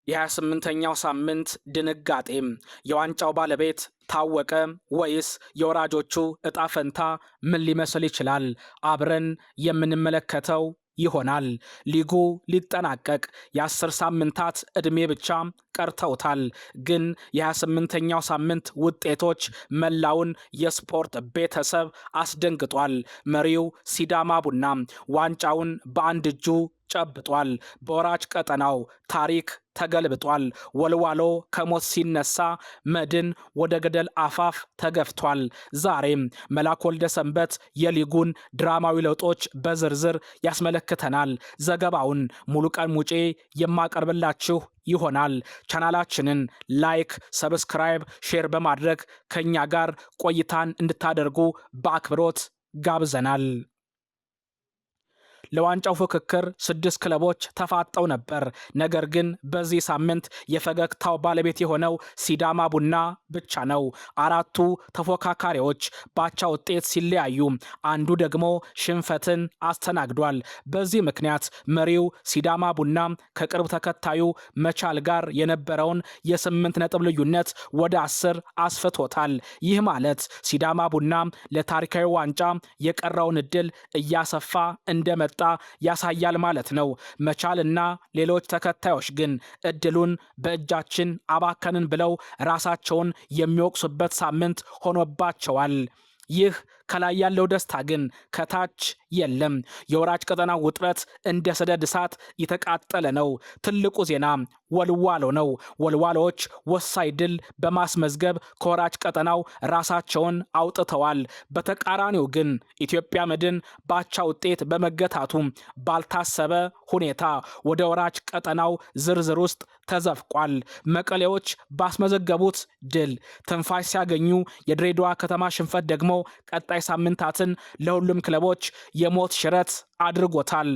የ28ኛው ሳምንት ድንጋጤም የዋንጫው ባለቤት ታወቀ ወይስ የወራጆቹ እጣ ፈንታ ምን ሊመስል ይችላል? አብረን የምንመለከተው ይሆናል። ሊጉ ሊጠናቀቅ የ10 ሳምንታት ዕድሜ ብቻ ቀርተውታል። ግን የ28ኛው ሳምንት ውጤቶች መላውን የስፖርት ቤተሰብ አስደንግጧል። መሪው ሲዳማ ቡና ዋንጫውን በአንድ እጁ ጨብጧል። በወራጅ ቀጠናው ታሪክ ተገልብጧል። ወልዋሎ ከሞት ሲነሳ መድን ወደ ገደል አፋፍ ተገፍቷል። ዛሬም መላክ ወልደ ሰንበት የሊጉን ድራማዊ ለውጦች በዝርዝር ያስመለክተናል። ዘገባውን ሙሉቀን ሙጬ የማቀርብላችሁ ይሆናል። ቻናላችንን ላይክ፣ ሰብስክራይብ፣ ሼር በማድረግ ከኛ ጋር ቆይታን እንድታደርጉ በአክብሮት ጋብዘናል። ለዋንጫው ፍክክር 6 ክለቦች ተፋጠው ነበር። ነገር ግን በዚህ ሳምንት የፈገግታው ባለቤት የሆነው ሲዳማ ቡና ብቻ ነው። አራቱ ተፎካካሪዎች ባቻ ውጤት ሲለያዩ፣ አንዱ ደግሞ ሽንፈትን አስተናግዷል። በዚህ ምክንያት መሪው ሲዳማ ቡና ከቅርብ ተከታዩ መቻል ጋር የነበረውን የ8 ነጥብ ልዩነት ወደ 10 አስፍቶታል። ይህ ማለት ሲዳማ ቡና ለታሪካዊ ዋንጫ የቀረውን እድል እያሰፋ እንደመጣ ያሳያል ማለት ነው። መቻልና ሌሎች ተከታዮች ግን እድሉን በእጃችን አባከንን ብለው ራሳቸውን የሚወቅሱበት ሳምንት ሆኖባቸዋል። ይህ ከላይ ያለው ደስታ ግን ከታች የለም። የወራጅ ቀጠና ውጥረት እንደ ሰደድ እሳት የተቃጠለ ነው። ትልቁ ዜና ወልዋሎ ነው። ወልዋሎዎች ወሳኝ ድል በማስመዝገብ ከወራጅ ቀጠናው ራሳቸውን አውጥተዋል። በተቃራኒው ግን ኢትዮጵያ መድን ባቻ ውጤት በመገታቱ ባልታሰበ ሁኔታ ወደ ወራጅ ቀጠናው ዝርዝር ውስጥ ተዘፍቋል። መቀሌዎች ባስመዘገቡት ድል ትንፋሽ ሲያገኙ፣ የድሬዳዋ ከተማ ሽንፈት ደግሞ ቀጣይ ሳምንታትን ለሁሉም ክለቦች የሞት ሽረት አድርጎታል።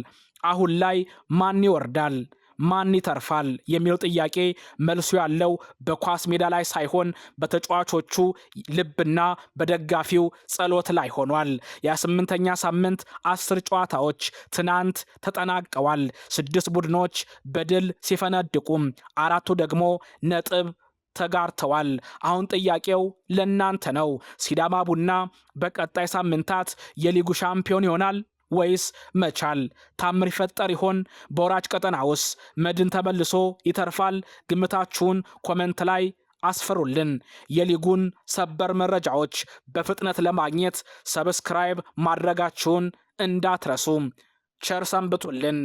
አሁን ላይ ማን ይወርዳል? ማን ይተርፋል የሚለው ጥያቄ መልሱ ያለው በኳስ ሜዳ ላይ ሳይሆን በተጫዋቾቹ ልብና በደጋፊው ጸሎት ላይ ሆኗል። የ8ኛ ሳምንት 10 ጨዋታዎች ትናንት ተጠናቀዋል። 6 ቡድኖች በድል ሲፈነድቁም 4ቱ ደግሞ ነጥብ ተጋርተዋል። አሁን ጥያቄው ለናንተ ነው። ሲዳማ ቡና በቀጣይ ሳምንታት የሊጉ ሻምፒዮን ይሆናል ወይስ መቻል? ታምር ይፈጠር ይሆን? በወራጅ ቀጠና ውስጥ መድን ተመልሶ ይተርፋል? ግምታችሁን ኮመንት ላይ አስፈሩልን። የሊጉን ሰበር መረጃዎች በፍጥነት ለማግኘት ሰብስክራይብ ማድረጋችሁን እንዳትረሱ። ቸር ሰንብቱልን።